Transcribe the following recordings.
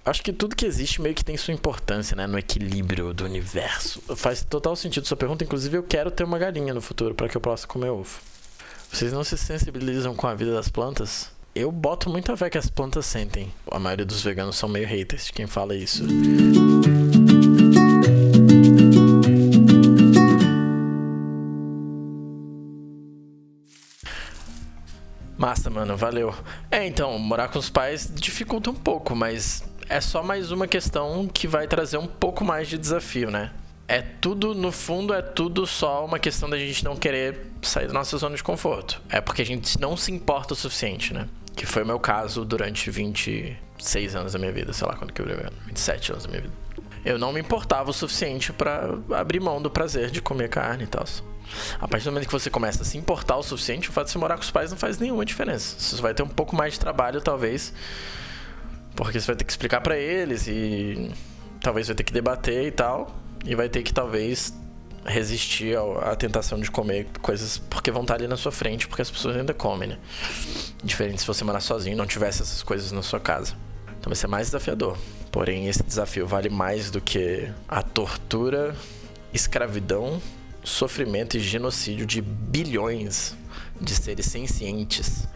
Acho que tudo que existe meio que tem sua importância, né? No equilíbrio do universo. Faz total sentido sua pergunta. Inclusive, eu quero ter uma galinha no futuro para que eu possa comer ovo. Vocês não se sensibilizam com a vida das plantas? Eu boto muita fé que as plantas sentem. A maioria dos veganos são meio haters de quem fala isso. Massa, mano, valeu. Então, morar com os pais dificulta um pouco, mas é só mais uma questão que vai trazer um pouco mais de desafio, né? É tudo, no fundo, é tudo só uma questão da gente não querer sair da nossa zona de conforto. É porque a gente não se importa o suficiente, né? Que foi o meu caso durante 26 anos da minha vida, sei lá quando que eu virei, 27 anos da minha vida. Eu não me importava o suficiente pra abrir mão do prazer de comer carne e tal. A partir do momento que você começa a se importar o suficiente, o fato de você morar com os pais não faz nenhuma diferença. Você vai ter um pouco mais de trabalho, talvez, porque você vai ter que explicar pra eles e talvez vai ter que debater e tal. E vai ter que, talvez, resistir à tentação de comer coisas porque vão estar ali na sua frente, porque as pessoas ainda comem, né? Diferente se você morar sozinho e não tivesse essas coisas na sua casa. Então vai ser mais desafiador. Porém, esse desafio vale mais do que a tortura, escravidão, sofrimento e genocídio de bilhões de seres sencientes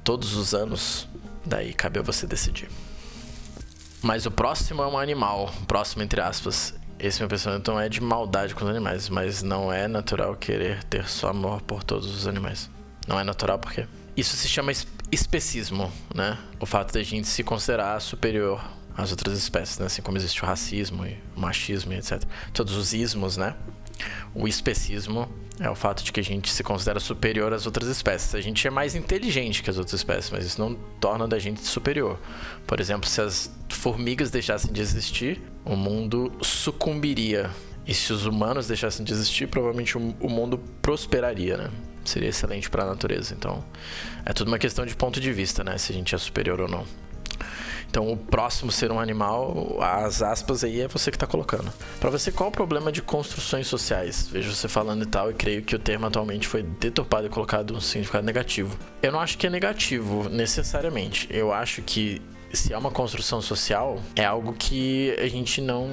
todos os anos. Daí cabe a você decidir. Mas o próximo é um animal. Próximo, entre aspas. Esse meu pensamento não é de maldade com os animais, mas não é natural querer ter só amor por todos os animais. Não é natural porque isso se chama especismo, né? O fato de a gente se considerar superior às outras espécies, né? Assim como existe o racismo e o machismo e etc. Todos os ismos, né? O especismo é o fato de que a gente se considera superior às outras espécies. A gente é mais inteligente que as outras espécies, mas isso não torna da gente superior. Por exemplo, se as formigas deixassem de existir, o mundo sucumbiria. E se os humanos deixassem de existir, provavelmente o mundo prosperaria, né? Seria excelente para a natureza. Então, é tudo uma questão de ponto de vista, né? Se a gente é superior ou não. Então, o próximo ser um animal, as aspas aí é você que tá colocando. Pra você, qual o problema de construções sociais? Vejo você falando e tal, e creio que o termo atualmente foi deturpado e colocado um significado negativo. Eu não acho que é negativo, necessariamente. Eu acho que se é uma construção social, é algo que a gente não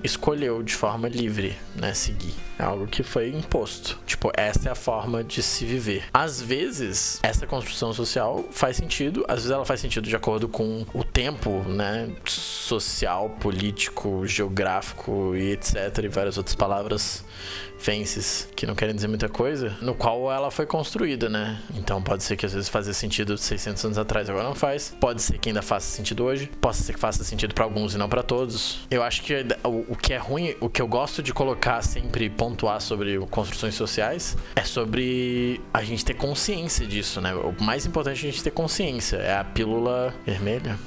escolheu de forma livre, né, seguir. É algo que foi imposto. Tipo, essa é a forma de se viver. Às vezes, essa construção social faz sentido. Às vezes ela faz sentido de acordo com o tempo, né, social, político, geográfico e etc. E várias outras palavras fancies que não querem dizer muita coisa, no qual ela foi construída, né? Então pode ser que às vezes fazia sentido 600 anos atrás, agora não faz. Pode ser que ainda faça sentido hoje. Pode ser que faça sentido pra alguns e não pra todos. Eu acho que o que é ruim, o que eu gosto de colocar sempre, pontuar sobre construções sociais, é sobre a gente ter consciência disso, né? O mais importante é a gente ter consciência. É a pílula vermelha.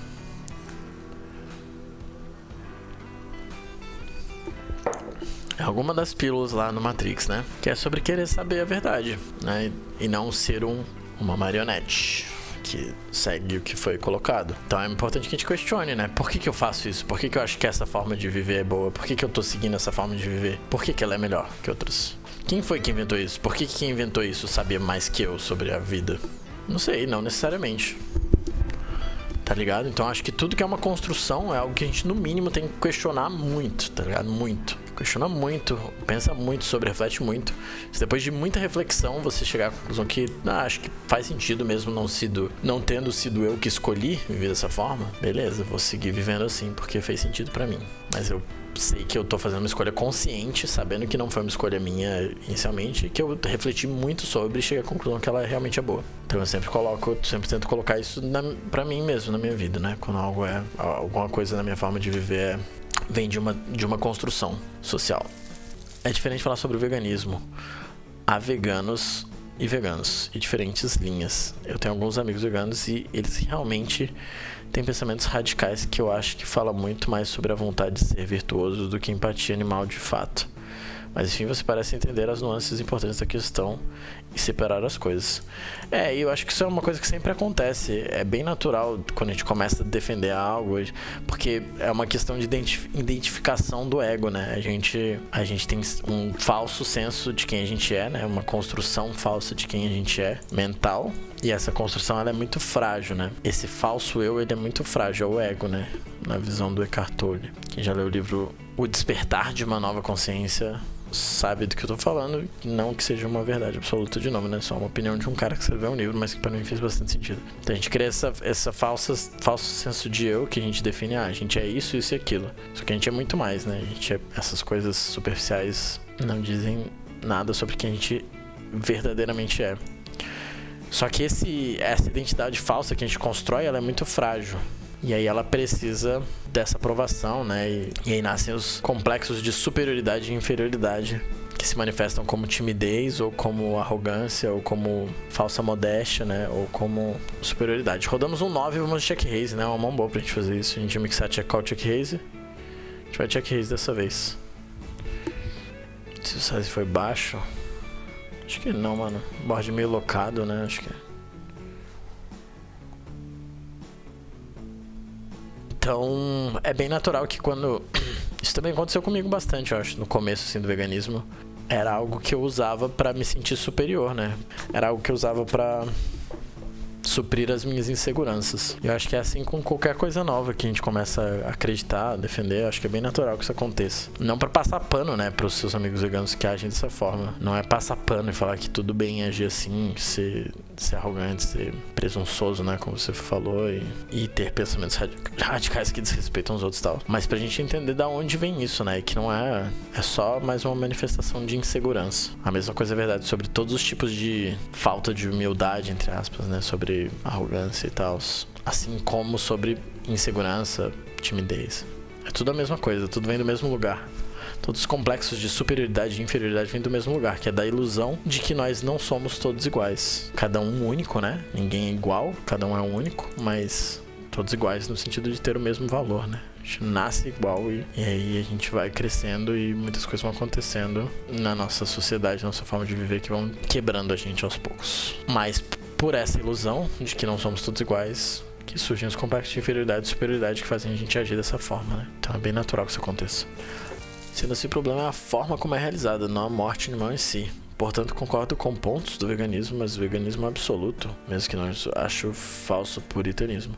Alguma das pílulas lá no Matrix, né? Que é sobre querer saber a verdade, né? E não ser uma marionete que segue o que foi colocado. Então é importante que a gente questione, né? Por que eu faço isso? Por que eu acho que essa forma de viver é boa? Por que eu tô seguindo essa forma de viver? Por que ela é melhor que outras? Quem foi que inventou isso? Por que quem inventou isso sabia mais que eu sobre a vida? Não sei, não necessariamente. Tá ligado? Então acho que tudo que é uma construção é algo que a gente no mínimo tem que questionar muito, tá ligado? Muito. Questiona muito, pensa muito sobre, reflete muito. Se depois de muita reflexão você chegar à conclusão que acho que faz sentido mesmo não tendo sido eu que escolhi viver dessa forma, beleza, vou seguir vivendo assim porque fez sentido pra mim. Mas eu sei que eu tô fazendo uma escolha consciente, sabendo que não foi uma escolha minha inicialmente, que eu refleti muito sobre e cheguei à conclusão que ela realmente é boa. Então eu sempre tento colocar isso pra mim mesmo, na minha vida, né? Quando alguma coisa na minha forma de viver vem de uma construção social. É diferente falar sobre o veganismo. Há veganos e veganos, e diferentes linhas. Eu tenho alguns amigos veganos e eles realmente têm pensamentos radicais que eu acho que fala muito mais sobre a vontade de ser virtuoso do que empatia animal de fato. Mas enfim, você parece entender as nuances importantes da questão e separar as coisas. E eu acho que isso é uma coisa que sempre acontece. É bem natural quando a gente começa a defender algo, porque é uma questão de identificação do ego, né? A gente tem um falso senso de quem a gente é, né? Uma construção falsa de quem a gente é, mental. E essa construção, ela é muito frágil, né? Esse falso eu, ele é muito frágil, é o ego, né? na visão do Eckhart Tolle. Quem já leu o livro O Despertar de uma Nova Consciência sabe do que eu tô falando, não que seja uma verdade absoluta de novo, né? Só uma opinião de um cara que escreveu um livro, mas que pra mim fez bastante sentido. Então a gente cria essa falso senso de eu, que a gente define, a gente é isso, isso e aquilo. Só que a gente é muito mais, né? Essas coisas superficiais não dizem nada sobre quem a gente verdadeiramente é. Só que essa identidade falsa que a gente constrói, ela é muito frágil. E aí ela precisa dessa aprovação, né? E aí nascem os complexos de superioridade e inferioridade, que se manifestam como timidez, ou como arrogância, ou como falsa modéstia, né? Ou como superioridade. Rodamos um 9 e vamos de check raise, né? Uma mão boa pra gente fazer isso. A gente vai mixar check call, check raise. A gente vai check raise dessa vez. Se o size foi baixo... Acho que não, mano. Board meio locado, né? Acho que... Então, é bem natural que quando... Isso também aconteceu comigo bastante, eu acho, no começo, assim, do veganismo. Era algo que eu usava pra me sentir superior, né? Era algo que eu usava pra suprir as minhas inseguranças. Eu acho que é assim com qualquer coisa nova que a gente começa a acreditar, a defender. Eu acho que é bem natural que isso aconteça. Não pra passar pano, né, pros seus amigos veganos que agem dessa forma. Não é passar pano e falar que tudo bem agir assim, ser arrogante, ser presunçoso, né, como você falou, e ter pensamentos radicais que desrespeitam os outros e tal. Mas pra gente entender da onde vem isso, né, e que não é só mais uma manifestação de insegurança. A mesma coisa é verdade sobre todos os tipos de falta de humildade, entre aspas, né, sobre arrogância e tal, assim como sobre insegurança, timidez. É tudo a mesma coisa, tudo vem do mesmo lugar. Todos os complexos de superioridade e inferioridade vêm do mesmo lugar, que é da ilusão de que nós não somos todos iguais. Cada um único, né? Ninguém é igual, cada um é único, mas todos iguais no sentido de ter o mesmo valor, né? A gente nasce igual e aí a gente vai crescendo e muitas coisas vão acontecendo na nossa sociedade, na nossa forma de viver, que vão quebrando a gente aos poucos. Mas por essa ilusão de que não somos todos iguais, que surgem os complexos de inferioridade e superioridade que fazem a gente agir dessa forma, né? Então é bem natural que isso aconteça. Sendo assim, o problema é a forma como é realizada, não a morte animal em si. Portanto, concordo com pontos do veganismo, mas o veganismo é absoluto, mesmo que não acho falso puritanismo.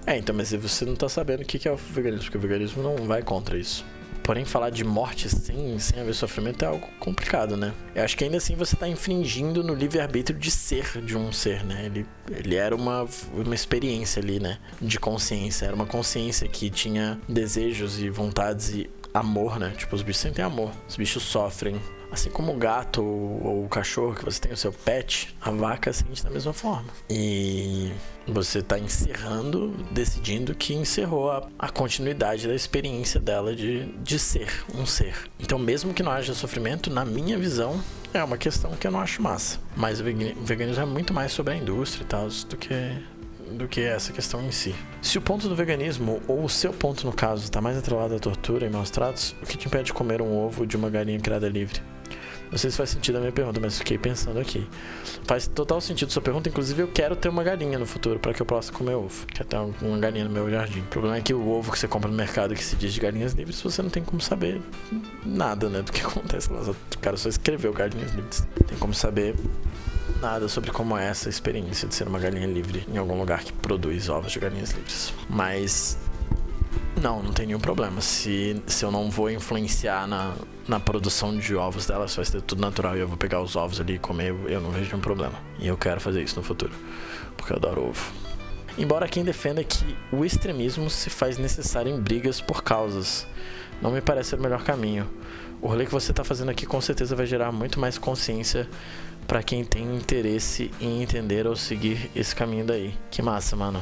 Então, mas você não tá sabendo o que é o veganismo, porque o veganismo não vai contra isso. Porém, falar de morte sem haver sofrimento é algo complicado, né? Eu acho que ainda assim você tá infringindo no livre-arbítrio de ser de um ser, né? Ele era uma experiência ali, né? De consciência. Era uma consciência que tinha desejos e vontades e amor, né? Tipo, os bichos sentem amor. Os bichos sofrem. Assim como o gato ou o cachorro que você tem o seu pet, a vaca sente da mesma forma. E você tá encerrando, decidindo que encerrou a continuidade da experiência dela de ser um ser. Então, mesmo que não haja sofrimento, na minha visão, é uma questão que eu não acho massa. Mas o veganismo é muito mais sobre a indústria e tal do que essa questão em si. Se o ponto do veganismo, ou o seu ponto no caso, está mais atrelado à tortura e maus tratos, o que te impede de comer um ovo de uma galinha criada livre? Não sei se faz sentido a minha pergunta, mas fiquei pensando aqui. Faz total sentido a sua pergunta. Inclusive, eu quero ter uma galinha no futuro para que eu possa comer ovo. Quero ter uma galinha no meu jardim. O problema é que o ovo que você compra no mercado que se diz de galinhas livres, você não tem como saber nada, né, do que acontece lá. O cara só escreveu galinhas livres. Não tem como saber nada sobre como é essa experiência de ser uma galinha livre em algum lugar que produz ovos de galinhas livres. Mas não tem nenhum problema. Se eu não vou influenciar na produção de ovos delas, vai ser tudo natural e eu vou pegar os ovos ali e comer, eu não vejo nenhum problema. E eu quero fazer isso no futuro, porque eu adoro ovo. Embora quem defenda que o extremismo se faz necessário em brigas por causas, não me parece ser o melhor caminho. O rolê que você está fazendo aqui com certeza vai gerar muito mais consciência para quem tem interesse em entender ou seguir esse caminho daí. Que massa, mano.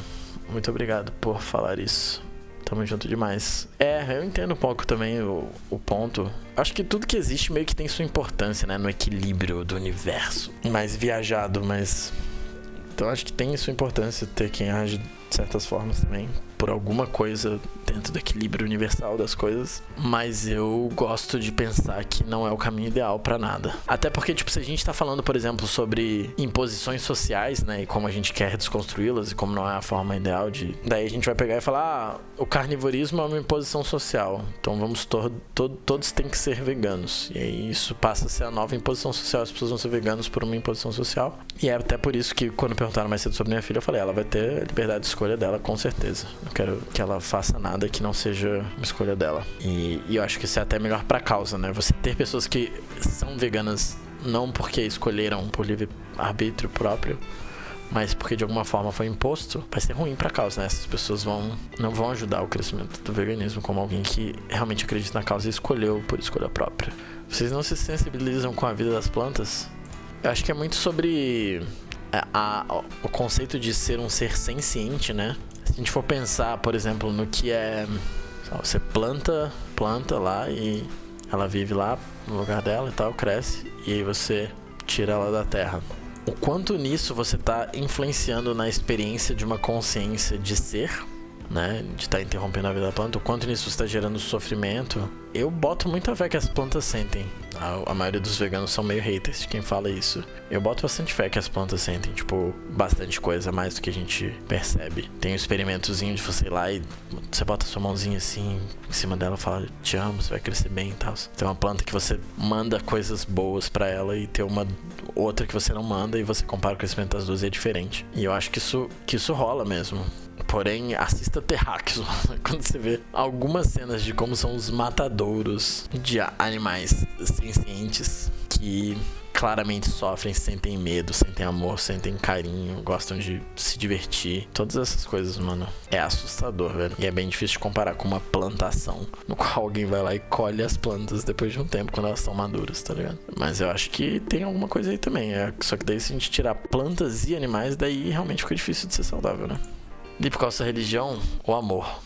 Muito obrigado por falar isso. Tamo junto demais. Eu entendo um pouco também o ponto. Acho que tudo que existe meio que tem sua importância, né? No equilíbrio do universo. Mais viajado, mas... Então acho que tem sua importância ter quem age de certas formas também. Por alguma coisa dentro do equilíbrio universal das coisas. Mas eu gosto de pensar que não é o caminho ideal pra nada. Até porque, tipo, se a gente tá falando, por exemplo, sobre imposições sociais, né? E como a gente quer desconstruí-las e como não é a forma ideal de... Daí a gente vai pegar e falar, o carnivorismo é uma imposição social. Então vamos todos têm que ser veganos. E aí isso passa a ser a nova imposição social. As pessoas vão ser veganos por uma imposição social. E é até por isso que quando perguntaram mais cedo sobre minha filha, eu falei, ela vai ter a liberdade de escolha dela, com certeza. Não quero que ela faça nada que não seja uma escolha dela. E eu acho que isso é até melhor pra causa, né? Você ter pessoas que são veganas não porque escolheram por livre arbítrio próprio, mas porque de alguma forma foi imposto, vai ser ruim pra causa, né? Essas pessoas não vão ajudar o crescimento do veganismo como alguém que realmente acredita na causa e escolheu por escolha própria. Vocês não se sensibilizam com a vida das plantas? Eu acho que é muito sobre o conceito de ser um ser senciente, né? Se a gente for pensar, por exemplo, no que é... Você planta lá e ela vive lá no lugar dela e tal, cresce, e aí você tira ela da terra. O quanto nisso você tá influenciando na experiência de uma consciência de ser, né? De estar interrompendo a vida da planta, o quanto nisso você tá gerando sofrimento. Eu boto muita fé que as plantas sentem. A maioria dos veganos são meio haters de quem fala isso. Eu boto bastante fé que as plantas sentem, tipo, bastante coisa, mais do que a gente percebe. Tem um experimentozinho de você ir lá e você bota sua mãozinha assim em cima dela e fala, te amo, você vai crescer bem e tal. Tem uma planta que você manda coisas boas pra ela e tem uma outra que você não manda e você compara o crescimento das duas e é diferente. E eu acho que isso rola mesmo. Porém, assista Terráqueo quando você vê algumas cenas de como são os matadouros de animais sencientes que claramente sofrem, sentem medo, sentem amor, sentem carinho, gostam de se divertir. Todas essas coisas, mano, é assustador, velho. E é bem difícil de comparar com uma plantação no qual alguém vai lá e colhe as plantas depois de um tempo, quando elas estão maduras, tá ligado? Mas eu acho que tem alguma coisa aí também. Só que daí, se a gente tirar plantas e animais, daí realmente fica difícil de ser saudável, né? E por causa da religião, o amor.